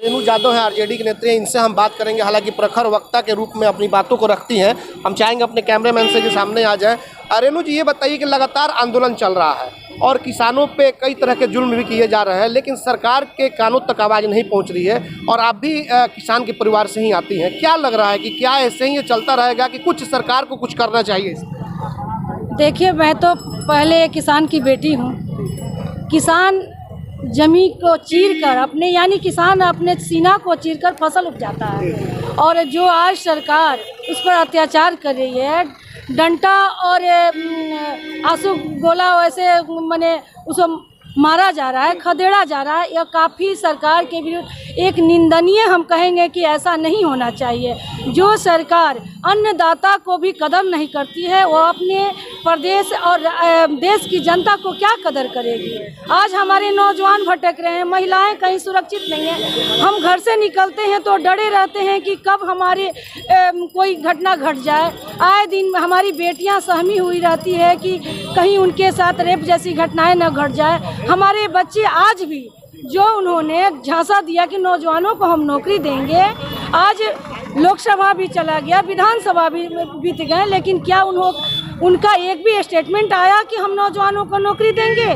रेणु यादव है, आरजेडी की नेत्री हैं, इनसे हम बात करेंगे। हालांकि प्रखर वक्ता के रूप में अपनी बातों को रखती हैं। हम चाहेंगे अपने कैमरामैन से कि सामने आ जाए। रेणु जी, ये बताइए कि लगातार आंदोलन चल रहा है और किसानों पे कई तरह के जुल्म भी किए जा रहे हैं, लेकिन सरकार के कानों तक आवाज़ नहीं पहुंच रही है। और आप भी किसान के परिवार से ही आती हैं, क्या लग रहा है कि क्या ऐसे ही ये चलता रहेगा कि कुछ सरकार को कुछ करना चाहिए? देखिए, मैं तो पहले किसान की बेटी हूँ। किसान जमीन को चीर कर अपने किसान अपने सीना को चीर कर फसल उपजाता है, और जो आज सरकार उस पर अत्याचार कर रही है, डंडा और आंसू गोला वैसे माने उसको मारा जा रहा है, खदेड़ा जा रहा है, यह काफ़ी सरकार के विरुद्ध एक निंदनीय हम कहेंगे कि ऐसा नहीं होना चाहिए। जो सरकार अन्नदाता को भी कदर नहीं करती है, वो अपने प्रदेश और देश की जनता को क्या कदर करेगी। आज हमारे नौजवान भटक रहे हैं, महिलाएं कहीं सुरक्षित नहीं हैं। हम घर से निकलते हैं तो डरे रहते हैं कि कब हमारे कोई घटना घट जाए। आए दिन हमारी बेटियां सहमी हुई रहती है कि कहीं उनके साथ रेप जैसी घटनाएं न घट जाए। हमारे बच्चे आज भी जो उन्होंने झांसा दिया कि नौजवानों को हम नौकरी देंगे, आज लोकसभा भी चला गया, विधानसभा भी बीत गए, लेकिन क्या उनका एक भी स्टेटमेंट आया कि हम नौजवानों को नौकरी देंगे?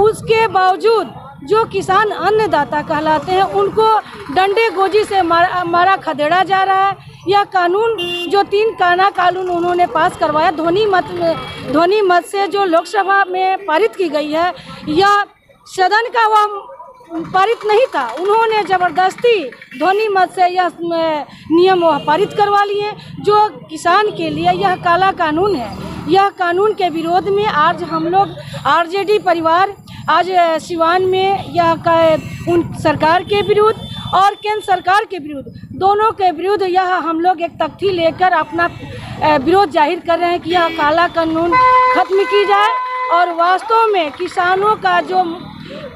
उसके बावजूद जो किसान अन्नदाता कहलाते हैं, उनको डंडे गोजी से मारा खदेड़ा जा रहा है। यह कानून जो 3 काना कानून उन्होंने पास करवाया ध्वनि मत से जो लोकसभा में पारित की गई है, यह सदन का वह पारित नहीं था। उन्होंने ज़बरदस्ती ध्वनि मत से यह नियम पारित करवा लिए, जो किसान के लिए यह काला कानून है। यह कानून के विरोध में आज हम लोग आरजेडी परिवार आज सिवान में उन सरकार के विरुद्ध और केंद्र सरकार के विरुद्ध, दोनों के विरुद्ध यह हम लोग एक तख्ती लेकर अपना विरोध जाहिर कर रहे हैं कि यह काला कानून खत्म की जाए और वास्तव में किसानों का जो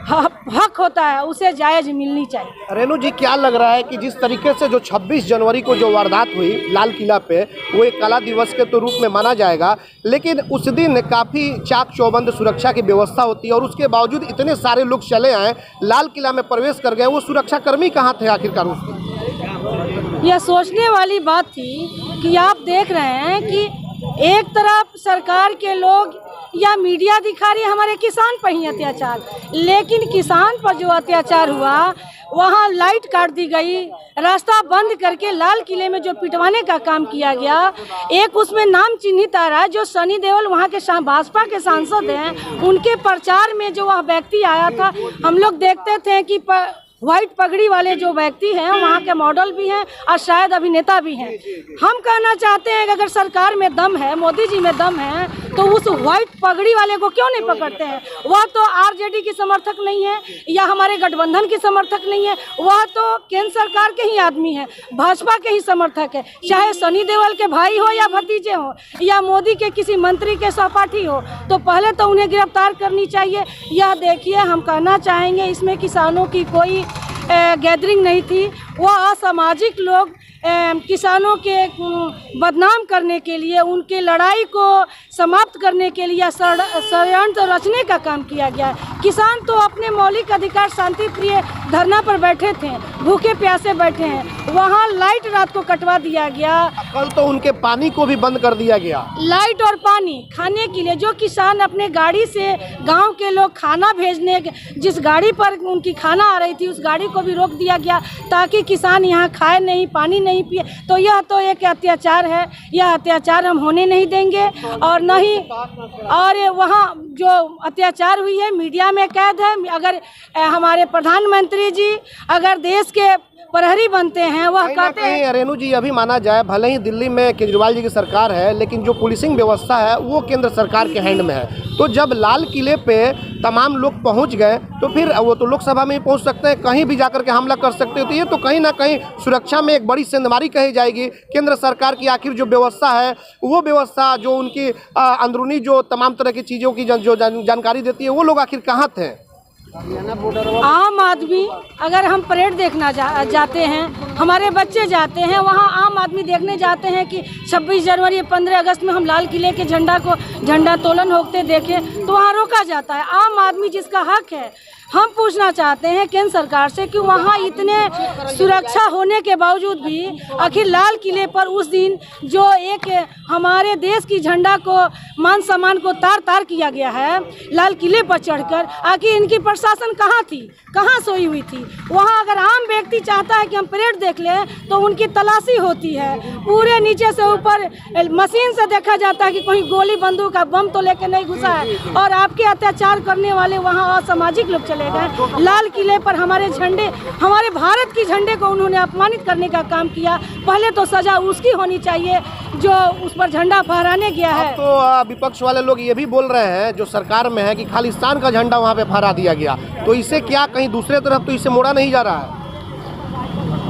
हक होता है उसे जायज़ मिलनी चाहिए। रेणु जी, क्या लग रहा है कि जिस तरीके से जो 26 जनवरी को जो वारदात हुई लाल किला पे, वो एक काला दिवस के तो रूप में माना जाएगा, लेकिन उस दिन काफ़ी चाक चौबंद सुरक्षा की व्यवस्था होती है और उसके बावजूद इतने सारे लोग चले आए, लाल किला में प्रवेश कर गए, वो सुरक्षाकर्मी कहाँ थे आखिरकार? उसकी यह सोचने वाली बात थी कि आप देख रहे हैं कि एक तरफ सरकार के लोग या मीडिया दिखा रही है हमारे किसान पर ही अत्याचार, लेकिन किसान पर जो अत्याचार हुआ वहाँ लाइट काट दी गई, रास्ता बंद करके लाल किले में जो पिटवाने का काम किया गया। एक उसमें नाम चिन्हित आ रहा है, जो सनी देओल वहाँ के भाजपा के सांसद हैं, उनके प्रचार में जो वह व्यक्ति आया था, हम लोग देखते थे कि व्हाइट पगड़ी वाले जो व्यक्ति हैं वहाँ के मॉडल भी हैं और शायद अभिनेता भी हैं। हम कहना चाहते हैं कि अगर सरकार में दम है, मोदी जी में दम है, तो उस व्हाइट पगड़ी वाले को क्यों नहीं पकड़ते हैं? वह तो आरजेडी की समर्थक नहीं है या हमारे गठबंधन की समर्थक नहीं है, वह तो केंद्र सरकार के ही आदमी है, भाजपा के ही समर्थक है। चाहे सनी देओल के भाई हो या भतीजे हो या मोदी के किसी मंत्री के सहपाठी हो, तो पहले तो उन्हें गिरफ्तार करनी चाहिए। यह देखिए, हम कहना चाहेंगे इसमें किसानों की कोई गैदरिंग नहीं थी। वह असामाजिक लोग किसानों के बदनाम करने के लिए, उनके लड़ाई को समाप्त करने के लिए षड्यंत्र रचने का काम किया गया। किसान तो अपने मौलिक अधिकार शांति प्रिय धरना पर बैठे थे, भूखे प्यासे बैठे हैं, वहाँ लाइट रात को कटवा दिया गया। कल तो उनके पानी को भी बंद कर दिया गया। लाइट और पानी खाने के लिए जो किसान अपने गाड़ी से गांव के लोग खाना भेजने, जिस गाड़ी पर उनकी खाना आ रही थी उस गाड़ी को भी रोक दिया गया ताकि किसान यहाँ खाए नहीं, पानी नहीं पिए। तो यह तो एक अत्याचार है, यह अत्याचार हम होने नहीं देंगे। और नहीं, और वहाँ जो अत्याचार हुई है मीडिया में कैद है। अगर हमारे प्रधानमंत्री जी अगर देश के प्रहरी बनते हैं, वह कहते हैं। रेणु जी, अभी माना जाए भले ही दिल्ली में केजरीवाल जी की सरकार है, लेकिन जो पुलिसिंग व्यवस्था है वो केंद्र सरकार के हैंड में है। तो जब लाल किले पे तमाम लोग पहुंच गए, तो फिर वो तो लोकसभा में ही पहुंच सकते हैं, कहीं भी जाकर के हमला कर सकते हैं। तो ये तो कहीं ना कहीं सुरक्षा में एक बड़ी सेंधमारी कही जाएगी। केंद्र सरकार की आखिर जो व्यवस्था है, वो व्यवस्था जो उनकी अंदरूनी जो तमाम तरह की चीज़ों की जो जानकारी देती है, वो लोग आखिर कहाँ थे? आम आदमी अगर हम परेड देखना जाते हैं हमारे बच्चे जाते हैं वहाँ, आम आदमी देखने जाते हैं कि 26 जनवरी 15 अगस्त में हम लाल किले के झंडा तोलन होते देखे, तो वहाँ रोका जाता है। आम आदमी जिसका हक है, हम पूछना चाहते हैं केंद्र सरकार से कि वहाँ इतने सुरक्षा होने के बावजूद भी आखिर लाल किले पर उस दिन जो एक हमारे देश की झंडा को मान सम्मान को तार तार किया गया है लाल किले पर चढ़कर, आखिर इनकी प्रशासन कहाँ थी, कहाँ सोई हुई थी? वहाँ अगर आम व्यक्ति चाहता है कि हम परेड देख लें तो उनकी तलाशी होती है, पूरे नीचे से ऊपर मशीन से देखा जाता है कि कोई गोली बंदूक का बम तो लेके नहीं घुसा है, और आपके अत्याचार करने वाले वहाँ असामाजिक लोग चले गए। लाल किले पर हमारे झंडे, हमारे भारत की झंडे को उन्होंने अपमानित करने का काम किया। पहले तो सजा उसकी होनी चाहिए जो उस पर झंडा फहराने गया है। तो विपक्ष वाले लोग ये भी बोल रहे हैं जो सरकार में है कि खालिस्तान का झंडा वहाँ पे फहरा दिया गया, तो इसे क्या कहीं दूसरे तरफ तो इसे मोड़ा नहीं जा रहा है?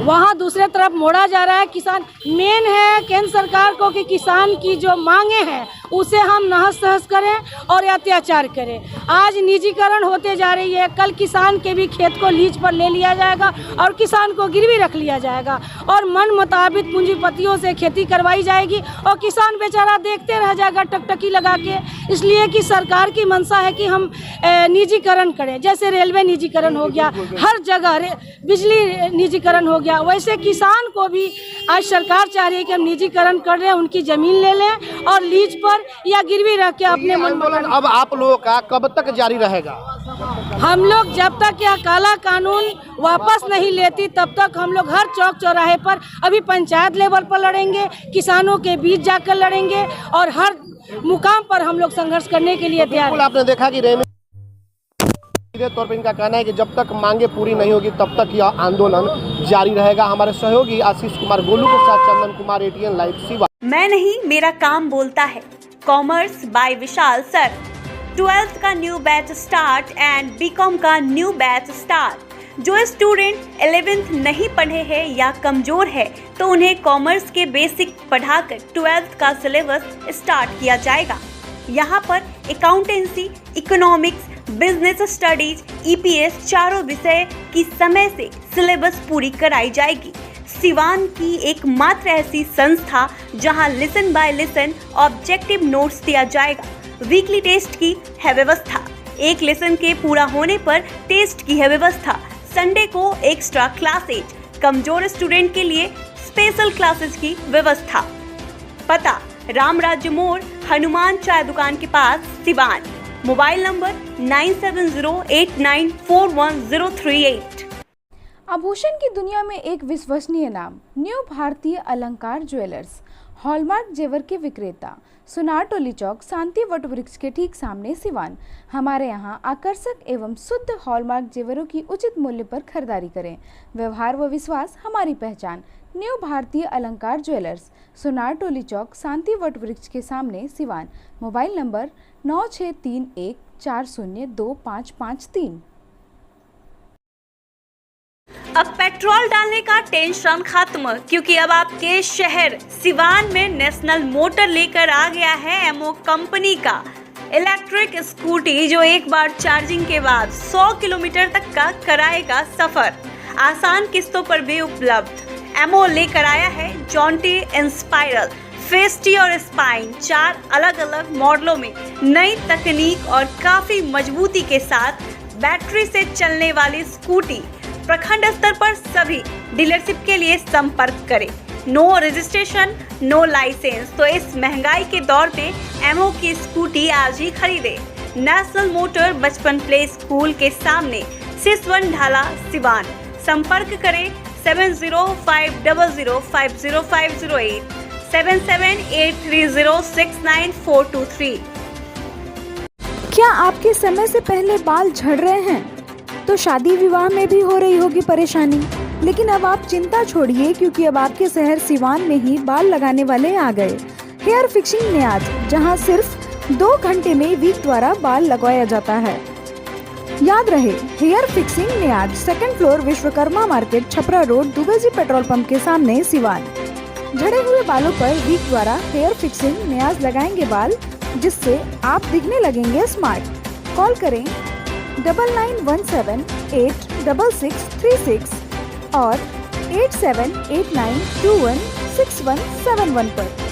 वहाँ दूसरे तरफ मोड़ा जा रहा है। किसान मेन है केंद्र सरकार को कि किसान की जो मांगे हैं उसे हम नहस तहस करें और अत्याचार करें। आज निजीकरण होते जा रही है, कल किसान के भी खेत को लीज पर ले लिया जाएगा और किसान को गिरवी रख लिया जाएगा और मन मुताबिक पूंजीपतियों से खेती करवाई जाएगी और किसान बेचारा देखते रह जाएगा टकटकी लगा के। इसलिए कि सरकार की मंशा है कि हम निजीकरण करें, जैसे रेलवे निजीकरण हो गया, हर जगह बिजली निजीकरण हो गया, वैसे किसान को भी आज सरकार चाह रही है कि हम निजीकरण कर रहे हैं, उनकी ज़मीन ले लें और लीज पर या गिरवी रख के अपने आंदोलन अब आप लोगों का कब तक जारी रहेगा? हम लोग जब तक यह काला कानून वापस नहीं लेती तब तक हम लोग हर चौक चौराहे पर, अभी पंचायत लेवल पर लड़ेंगे, किसानों के बीच जाकर लड़ेंगे और हर मुकाम पर हम लोग संघर्ष करने के लिए तैयार हैं। आपने देखा कि सीधे तौर पर इनका कहना है कि जब तक मांगे पूरी नहीं होगी तब तक यह आंदोलन जारी रहेगा। हमारे सहयोगी आशीष कुमार गोलू के साथ चंदन कुमार, ATN लाइव सिवान। मैं नहीं, मेरा काम बोलता है। Commerce by Vishal sir. 12th का new batch start and BCom का न्यू बैच स्टार्ट। जो स्टूडेंट 11th नहीं पढ़े हैं या कमजोर है तो उन्हें कॉमर्स के बेसिक पढ़ाकर 12th का सिलेबस स्टार्ट किया जाएगा। यहाँ पर accountancy, economics, business studies, EPS चारों विषय की समय से सिलेबस पूरी कराई जाएगी। सिवान की एकमात्र ऐसी संस्था जहां lesson by lesson objective notes दिया जाएगा। वीकली टेस्ट की है व्यवस्था। एक लेसन के पूरा होने पर टेस्ट की है व्यवस्था। संडे को एक्स्ट्रा क्लासेज, कमजोर स्टूडेंट के लिए स्पेशल क्लासेज की व्यवस्था। पता राम राज्य मोड़, हनुमान चाय दुकान के पास, सिवान। Mobile number 9708941038। आभूषण की दुनिया में एक विश्वसनीय नाम, न्यू भारतीय अलंकार ज्वेलर्स, हॉलमार्क जेवर के विक्रेता, सुनार टोली चौक, शांति वट वृक्ष के ठीक सामने, सिवान। हमारे यहाँ आकर्षक एवं शुद्ध हॉलमार्क जेवरों की उचित मूल्य पर खरीदारी करें। व्यवहार व विश्वास हमारी पहचान। न्यू भारतीय अलंकार ज्वेलर्स, सुनार टोली चौक, शांति वट वृक्ष के सामने, सिवान। Mobile number 9631402553। अब पेट्रोल डालने का टेंशन खत्म, क्योंकि अब आपके शहर सिवान में नेशनल मोटर लेकर आ गया है एमओ कंपनी का इलेक्ट्रिक स्कूटी, जो एक बार चार्जिंग के बाद 100 किलोमीटर तक का कराएगा सफर। आसान किस्तों पर भी उपलब्ध। एमओ लेकर आया है जॉन्टी, इंस्पायरल, फेस्टी और स्पाइन, 4 अलग अलग मॉडलों में नई तकनीक और काफी मजबूती के साथ बैटरी से चलने वाली स्कूटी। प्रखंड स्तर पर सभी डीलरशिप के लिए संपर्क करें। No registration, no licence. तो इस महंगाई के दौर पे एमओ की स्कूटी आज ही खरीदे। नेशनल मोटर बचपन प्ले स्कूल के सामने, सिसवन ढाला, सिवान। संपर्क करें 7050050508 7783069423। क्या आपके समय से पहले बाल झड़ रहे हैं? तो शादी विवाह में भी हो रही होगी परेशानी, लेकिन अब आप चिंता छोड़िए, क्योंकि अब आपके शहर सिवान में ही बाल लगाने वाले आ गए। हेयर फिक्सिंग न्याज, जहां सिर्फ 2 घंटे में वीक द्वारा बाल लगवाया जाता है। याद रहे, हेयर फिक्सिंग न्याज, 2nd floor, Vishwakarma market, Chhapra road, Dubey ji petrol pump के सामने, सिवान। झड़े हुए बालों पर वीक द्वारा हेयर फिक्सिंग न्याज लगाएंगे बाल, जिससे आप दिखने लगेंगे स्मार्ट। कॉल करें 9917866636 और 8789216171 पर।